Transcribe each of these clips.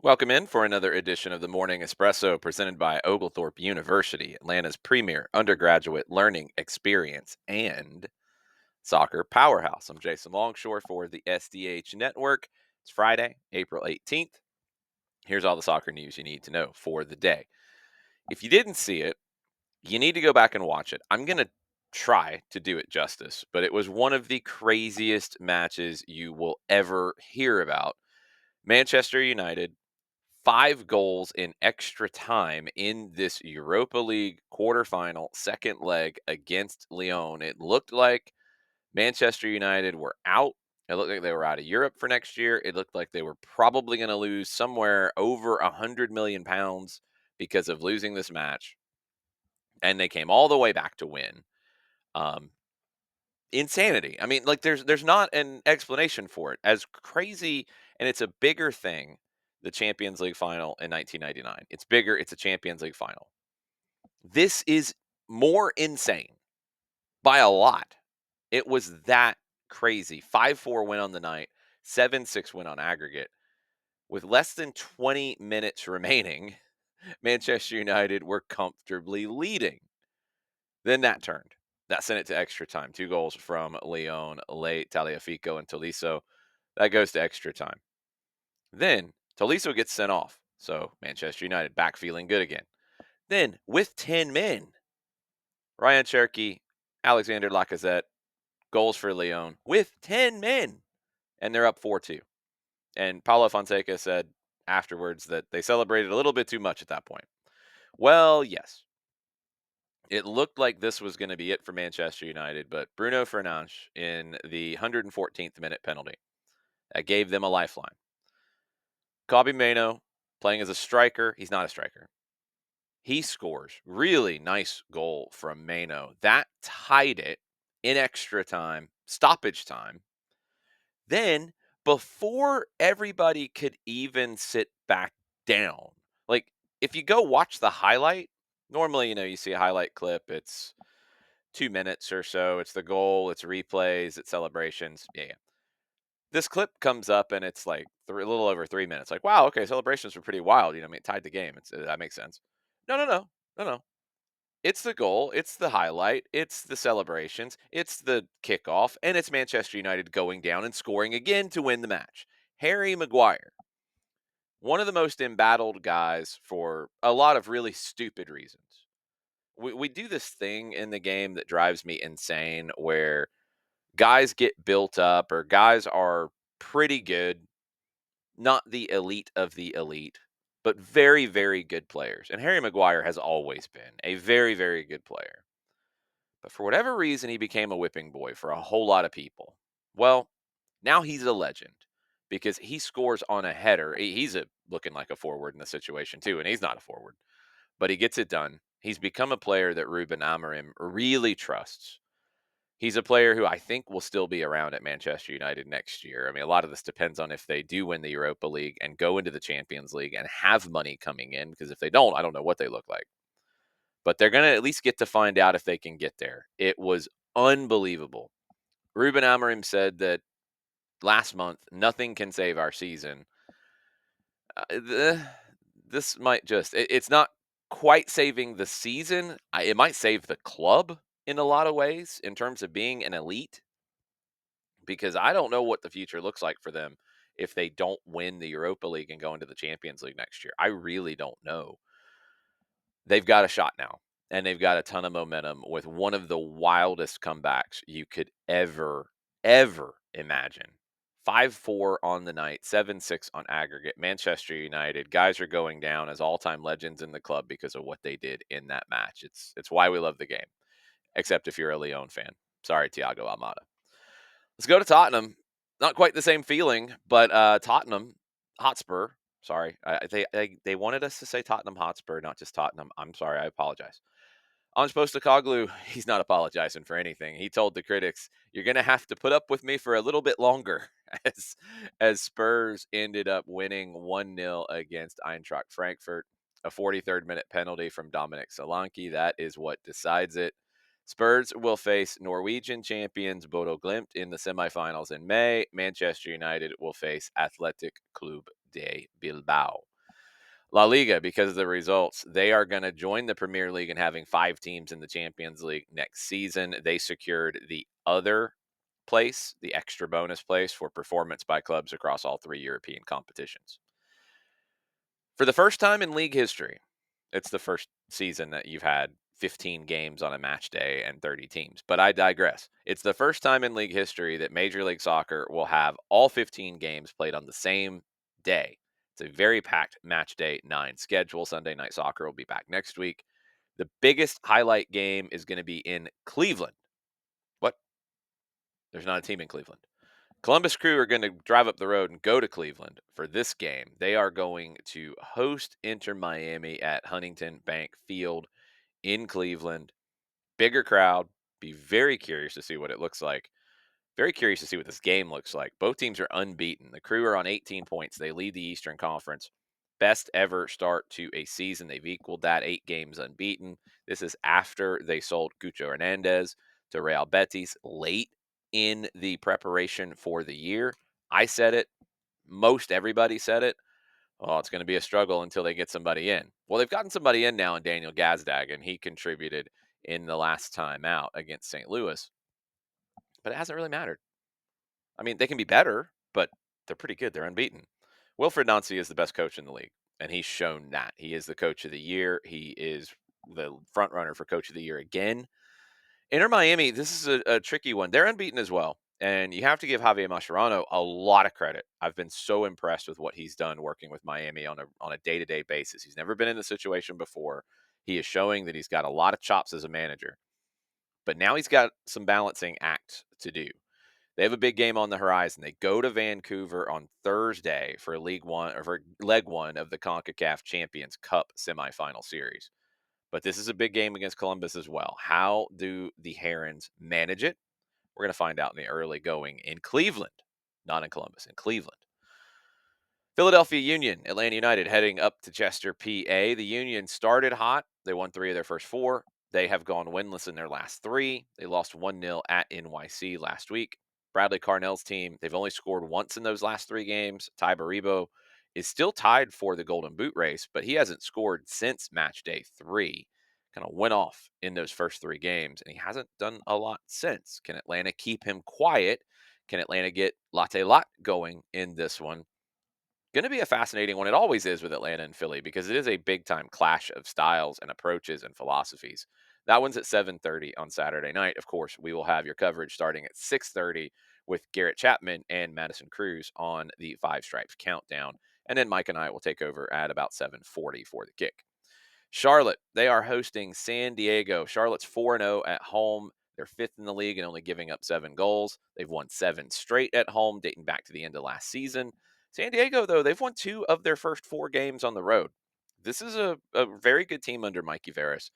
Welcome in for another edition of the Morning Espresso presented by Oglethorpe University, Atlanta's premier undergraduate learning experience and soccer powerhouse. I'm Jason Longshore for the SDH Network. It's Friday, April 18th. Here's all the soccer news you need to know for the day. If you didn't see it, you need to go back and watch it. I'm going to try to do it justice, but it was one of the craziest matches you will ever hear about. Manchester United 5 goals in extra time in this Europa League quarterfinal second leg against Lyon. It looked like Manchester United were out. It looked like they were out of Europe for next year. It looked like they were probably going to lose somewhere over £100 million because of losing this match. And they came all the way back to win. Um, Insanity. I mean, like there's not an explanation for it. As crazy, and it's a bigger thing, the Champions League final in 1999. It's bigger, it's a Champions League final. This is more insane by a lot. It was that crazy. 5-4 win on the night, 7-6 win on aggregate. With less than 20 minutes remaining, Manchester United were comfortably leading. Then that turned. That sent it to extra time. 2 goals from Lyon, late Taliafico and Tolisso. That goes to extra time. Then Tolisso gets sent off. So Manchester United back feeling good again. Then with 10 men, Ryan Cherky, Alexander Lacazette, goals for Lyon with 10 men. And they're up 4-2. And Paulo Fonseca said afterwards that they celebrated a little bit too much at that point. Well, yes, it looked like this was going to be it for Manchester United, but Bruno Fernandes in the 114th minute penalty that gave them a lifeline. Kobbie Mainoo playing as a striker. He's not a striker. He scores. Really nice goal from Mainoo. That tied it in extra time, stoppage time. Then, before everybody could even sit back down, like if you go watch the highlight, normally, you see a highlight clip, it's 2 minutes or so. It's the goal, it's replays, it's celebrations. Yeah. This clip comes up and it's like a little over 3 minutes. Like, wow, okay, celebrations were pretty wild. I mean, it tied the game. That makes sense. No, no, no, no, no. It's the goal, it's the highlight, it's the celebrations, it's the kickoff, and it's Manchester United going down and scoring again to win the match. Harry Maguire, one of the most embattled guys for a lot of really stupid reasons. We do this thing in the game that drives me insane where guys get built up or guys are pretty good, not the elite of the elite, but very, very good players. And Harry Maguire has always been a very, very good player. But for whatever reason, he became a whipping boy for a whole lot of people. Well, now he's a legend because he scores on a header. He's looking like a forward in the situation too, and he's not a forward, but he gets it done. He's become a player that Ruben Amorim really trusts. He's a player who I think will still be around at Manchester United next year. I mean, a lot of this depends on if they do win the Europa League and go into the Champions League and have money coming in, because if they don't, I don't know what they look like. But they're going to at least get to find out if they can get there. It was unbelievable. Ruben Amorim said that last month, nothing can save our season. This might it's not quite saving the season. It might save the club in a lot of ways in terms of being an elite, because I don't know what the future looks like for them if they don't win the Europa League and go into the Champions League next year. I really don't know. They've got a shot now, and they've got a ton of momentum with one of the wildest comebacks you could ever imagine. 5-4 on the night, 7-6 on aggregate. Manchester United, guys are going down as all-time legends in the club because of what they did in that match. It's why we love the game, except if you're a Lyon fan. Sorry, Thiago Almada. Let's go to Tottenham. Not quite the same feeling, but Tottenham Hotspur. Sorry, they wanted us to say Tottenham Hotspur, not just Tottenham. I'm sorry, I apologize. Ange Postecoglou, he's not apologizing for anything. He told the critics, "You're going to have to put up with me for a little bit longer," as as Spurs ended up winning 1-0 against Eintracht Frankfurt. A 43rd minute penalty from Dominic Solanke. That is what decides it. Spurs will face Norwegian champions Bodo Glimt in the semifinals in May. Manchester United will face Athletic Club de Bilbao. La Liga, because of the results, they are going to join the Premier League and having 5 teams in the Champions League next season. They secured the other place, the extra bonus place for performance by clubs across all 3 European competitions. For the first time in league history, it's the first season that you've had 15 games on a match day and 30 teams. But I digress. It's the first time in league history that Major League Soccer will have all 15 games played on the same day. It's a very packed match day 9 schedule. Sunday Night Soccer will be back next week. The biggest highlight game is going to be in Cleveland. What? There's not a team in Cleveland. Columbus Crew are going to drive up the road and go to Cleveland for this game. They are going to host Inter Miami at Huntington Bank Field in Cleveland. Bigger crowd. Be very curious to see what it looks like. Very curious to see what this game looks like. Both teams are unbeaten. The Crew are on 18 points. They lead the Eastern Conference. Best ever start to a season. They've equaled that, 8 games unbeaten. This is after they sold Cucho Hernandez to Real Betis late in the preparation for the year. I said it. Most everybody said it. Oh, it's going to be a struggle until they get somebody in. Well, they've gotten somebody in now in Daniel Gazdag, and he contributed in the last time out against St. Louis. But it hasn't really mattered. I mean, they can be better, but they're pretty good. They're unbeaten. Wilfred Nancy is the best coach in the league, and he's shown that. He is the coach of the year. He is the front runner for coach of the year again. Inter Miami, this is a tricky one. They're unbeaten as well. And you have to give Javier Mascherano a lot of credit. I've been so impressed with what he's done working with Miami on a day-to-day basis. He's never been in this situation before. He is showing that he's got a lot of chops as a manager. But now he's got some balancing act to do. They have a big game on the horizon. They go to Vancouver on Thursday for League One or for leg one of the CONCACAF Champions Cup semifinal series. But this is a big game against Columbus as well. How do the Herons manage it? We're going to find out in the early going in Cleveland, not in Columbus, in Cleveland. Philadelphia Union, Atlanta United heading up to Chester, PA. The Union started hot. They won 3 of their first 4. They have gone winless in their last 3. They lost 1-0 at NYC last week. Bradley Carnell's team, they've only scored once in those last 3 games. Ty Baribo is still tied for the Golden Boot race, but he hasn't scored since match day 3. Kind of went off in those first 3 games, and he hasn't done a lot since. Can Atlanta keep him quiet? Can Atlanta get Latte Lot going in this one? Going to be a fascinating one. It always is with Atlanta and Philly because it is a big time clash of styles and approaches and philosophies. That one's at 7:30 on Saturday night. Of course, we will have your coverage starting at 6:30 with Garrett Chapman and Madison Cruz on the Five Stripes countdown. And then Mike and I will take over at about 7:40 for the kick. Charlotte, they are hosting San Diego. Charlotte's 4-0 at home. They're 5th in the league and only giving up 7 goals. They've won 7 straight at home, dating back to the end of last season. San Diego, though, they've won 2 of their first 4 games on the road. This is a very good team under Mikey Veras.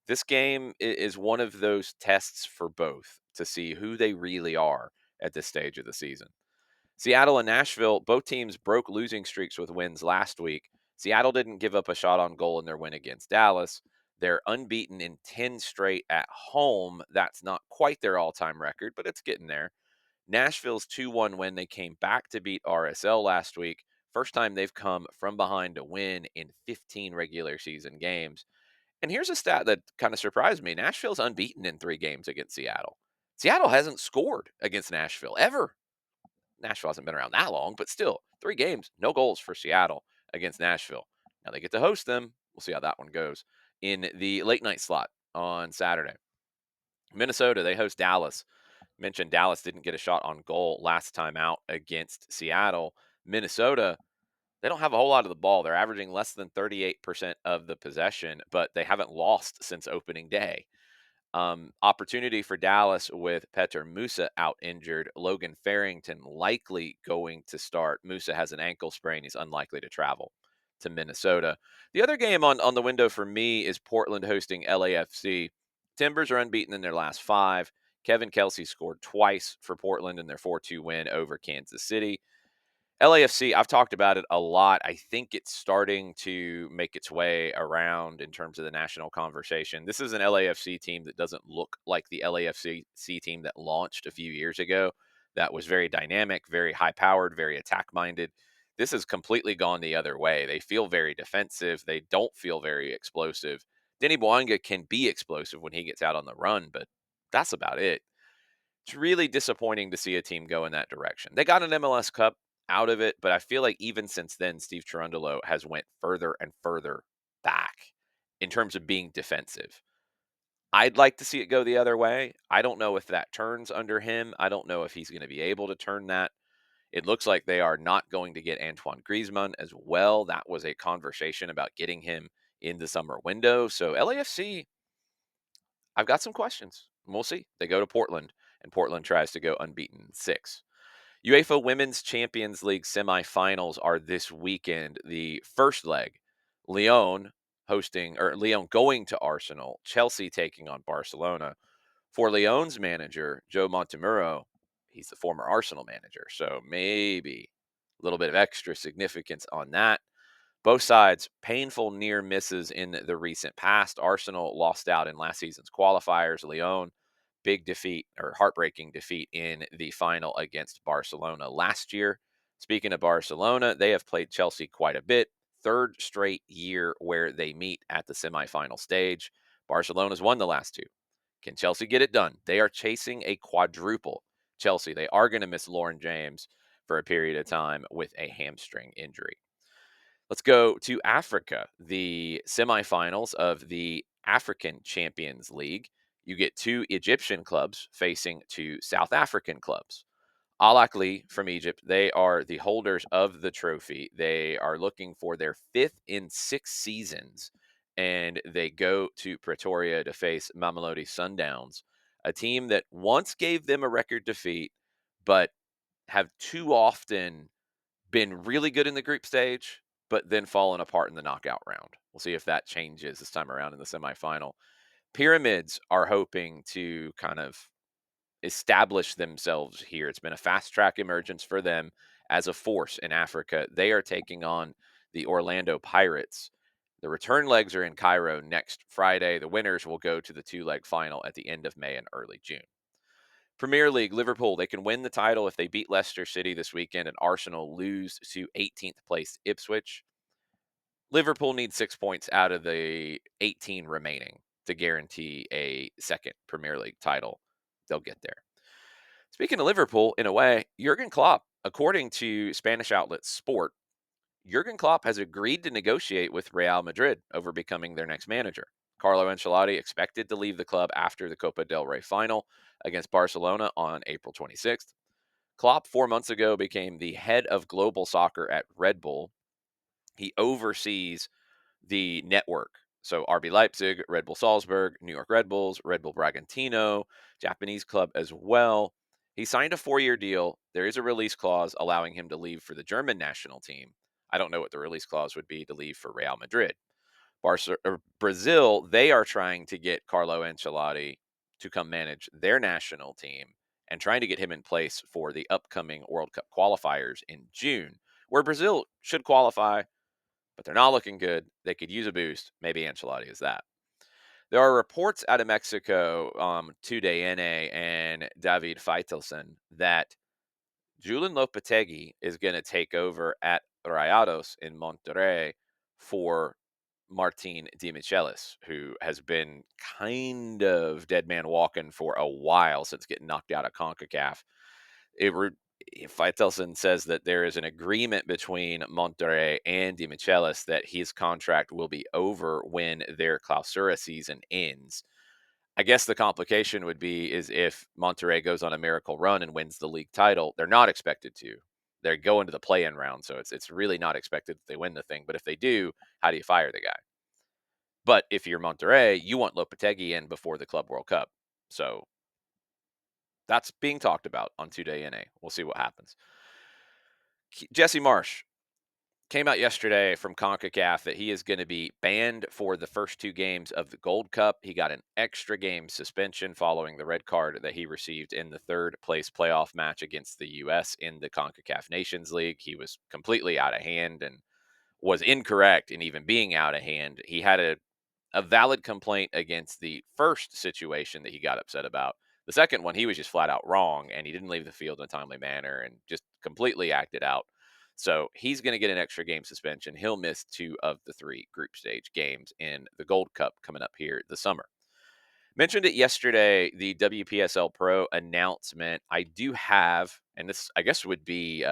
This game is one of those tests for both to see who they really are at this stage of the season. Seattle and Nashville, both teams broke losing streaks with wins last week. Seattle didn't give up a shot on goal in their win against Dallas. They're unbeaten in 10 straight at home. That's not quite their all time record, but it's getting there. Nashville's 2-1 win. They came back to beat RSL last week. First time they've come from behind to win in 15 regular season games. And here's a stat that kind of surprised me. Nashville's unbeaten in 3 games against Seattle. Seattle hasn't scored against Nashville ever. Nashville hasn't been around that long, but still, 3 games, no goals for Seattle against Nashville. Now they get to host them. We'll see how that one goes in the late night slot on Saturday. Minnesota, they host Dallas. Mentioned Dallas didn't get a shot on goal last time out against Seattle. Minnesota, they don't have a whole lot of the ball. They're averaging less than 38% of the possession, but they haven't lost since opening day. Opportunity for Dallas with Petar Musa out injured. Logan Farrington likely going to start. Musa has an ankle sprain. He's unlikely to travel to Minnesota. The other game on the window for me is Portland hosting LAFC. Timbers are unbeaten in their last 5. Kevin Kelsey scored twice for Portland in their 4-2 win over Kansas City. LAFC, I've talked about it a lot. I think it's starting to make its way around in terms of the national conversation. This is an LAFC team that doesn't look like the LAFC team that launched a few years ago. That was very dynamic, very high powered, very attack minded. this has completely gone the other way. They feel very defensive. They don't feel very explosive. Denny Bwanga can be explosive when he gets out on the run, but that's about it. It's really disappointing to see a team go in that direction. They got an MLS Cup out of it, but I feel like even since then, Steve Cherundolo has went further and further back in terms of being defensive. I'd like to see it go the other way. I don't know if that turns under him. I don't know if he's going to be able to turn that. It looks like they are not going to get Antoine Griezmann as well. That was a conversation about getting him in the summer window. So LAFC, I've got some questions. We'll see. They go to Portland, and Portland tries to go unbeaten in 6. UEFA Women's Champions League semifinals are this weekend. The first leg, Lyon Lyon going to Arsenal, Chelsea taking on Barcelona. For Lyon's manager, Joe Montemurro, he's the former Arsenal manager, so maybe a little bit of extra significance on that. Both sides, painful near misses in the recent past. Arsenal lost out in last season's qualifiers. Lyon, big defeat or heartbreaking defeat in the final against Barcelona last year. Speaking of Barcelona, they have played Chelsea quite a bit. Third straight year where they meet at the semifinal stage. Barcelona's won the last two. Can Chelsea get it done? They are chasing a quadruple. Chelsea, they are going to miss Lauren James for a period of time with a hamstring injury. Let's go to Africa, the semifinals of the African Champions League. You get two Egyptian clubs facing two South African clubs. Al Ahly from Egypt, they are the holders of the trophy. They are looking for their 5th in 6 seasons, and they go to Pretoria to face Mamelodi Sundowns, a team that once gave them a record defeat, but have too often been really good in the group stage, but then fallen apart in the knockout round. We'll see if that changes this time around in the semifinal. Pyramids are hoping to kind of establish themselves here. It's been a fast track emergence for them as a force in Africa. They are taking on the Orlando Pirates. The return legs are in Cairo next Friday. The winners will go to the 2-leg final at the end of May and early June. Premier League, Liverpool, they can win the title if they beat Leicester City this weekend and Arsenal lose to 18th place Ipswich. Liverpool needs 6 points out of the 18 remaining to guarantee a second Premier League title. They'll get there. Speaking of Liverpool, in a way, Jurgen Klopp, according to Spanish outlet Sport, Jurgen Klopp has agreed to negotiate with Real Madrid over becoming their next manager. Carlo Ancelotti expected to leave the club after the Copa del Rey final against Barcelona on April 26th. Klopp 4 months ago became the head of global soccer at Red Bull. He oversees the network. So RB Leipzig, Red Bull Salzburg, New York Red Bulls, Red Bull Bragantino, Japanese club as well. He signed a 4-year deal. There is a release clause allowing him to leave for the German national team. I don't know what the release clause would be to leave for Real Madrid. Brazil, they are trying to get Carlo Ancelotti to come manage their national team and trying to get him in place for the upcoming World Cup qualifiers in June, where Brazil should qualify, but they're not looking good. They could use a boost. Maybe Ancelotti is that. There are reports out of Mexico, Today NA and David Feitelson, that Julian Lopetegui is going to take over at Rayados in Monterrey for Martin De Michelis, who has been kind of dead man walking for a while since getting knocked out of CONCACAF. Feitelson says that there is an agreement between Monterrey and De Michelis that his contract will be over when their Clausura season ends. I guess the complication would be is if Monterrey goes on a miracle run and wins the league title. They're not expected to. They're going to the play-in round, so it's really not expected that they win the thing. But if they do, how do you fire the guy? But if you're Monterrey, you want Lopetegui in before the Club World Cup. So that's being talked about on Today NA. We'll see what happens. Jesse Marsh came out yesterday from CONCACAF that he is going to be banned for the first 2 games of the Gold Cup. He got an extra game suspension following the red card that he received in the 3rd place playoff match against the U.S. in the CONCACAF Nations League. He was completely out of hand and was incorrect in even being out of hand. He had a valid complaint against the first situation that he got upset about. The second one, he was just flat out wrong, and he didn't leave the field in a timely manner and just completely acted out. So he's going to get an extra game suspension. He'll miss two of the three group stage games in the Gold Cup coming up here this summer. Mentioned it yesterday, the WPSL Pro announcement. I do have, and this I guess would be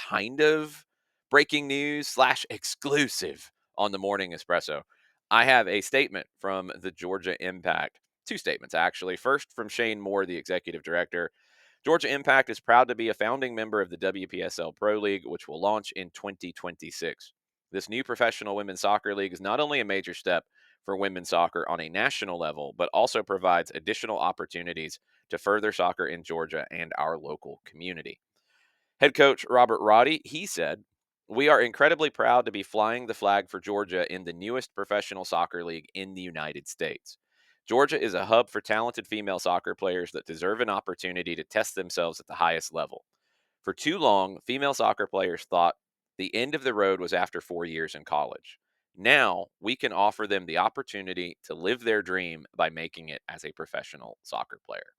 kind of breaking news slash exclusive on the Morning Espresso. I have a statement from the Georgia Impact. Two statements, actually. First, from Shane Moore, the executive director. Georgia Impact is proud to be a founding member of the WPSL Pro League, which will launch in 2026. This new professional women's soccer league is not only a major step for women's soccer on a national level, but also provides additional opportunities to further soccer in Georgia and our local community. Head coach Robert Roddy, he said, "We are incredibly proud to be flying the flag for Georgia in the newest professional soccer league in the United States. Georgia is a hub for talented female soccer players that deserve an opportunity to test themselves at the highest level. For too long, female soccer players thought the end of the road was after 4 years in college. Now we can offer them the opportunity to live their dream by making it as a professional soccer player."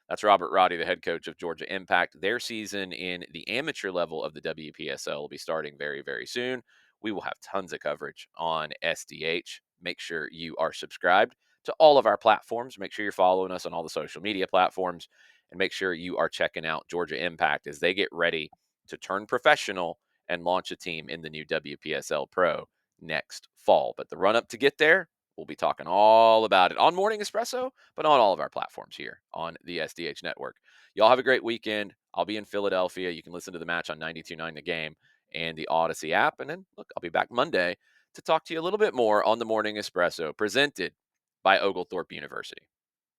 That's Robert Roddy, the head coach of Georgia Impact. Their season in the amateur level of the WPSL will be starting very, very soon. We will have tons of coverage on SDH. Make sure you are subscribed to all of our platforms. Make sure you're following us on all the social media platforms. And make sure you are checking out Georgia Impact as they get ready to turn professional and launch a team in the new WPSL Pro next fall. But the run up to get there, we'll be talking all about it on Morning Espresso, but on all of our platforms here on the SDH Network. Y'all have a great weekend. I'll be in Philadelphia. You can listen to the match on 92.9 The Game and the Odyssey app. And then, look, I'll be back Monday to talk to you a little bit more on the Morning Espresso, presented by Oglethorpe University.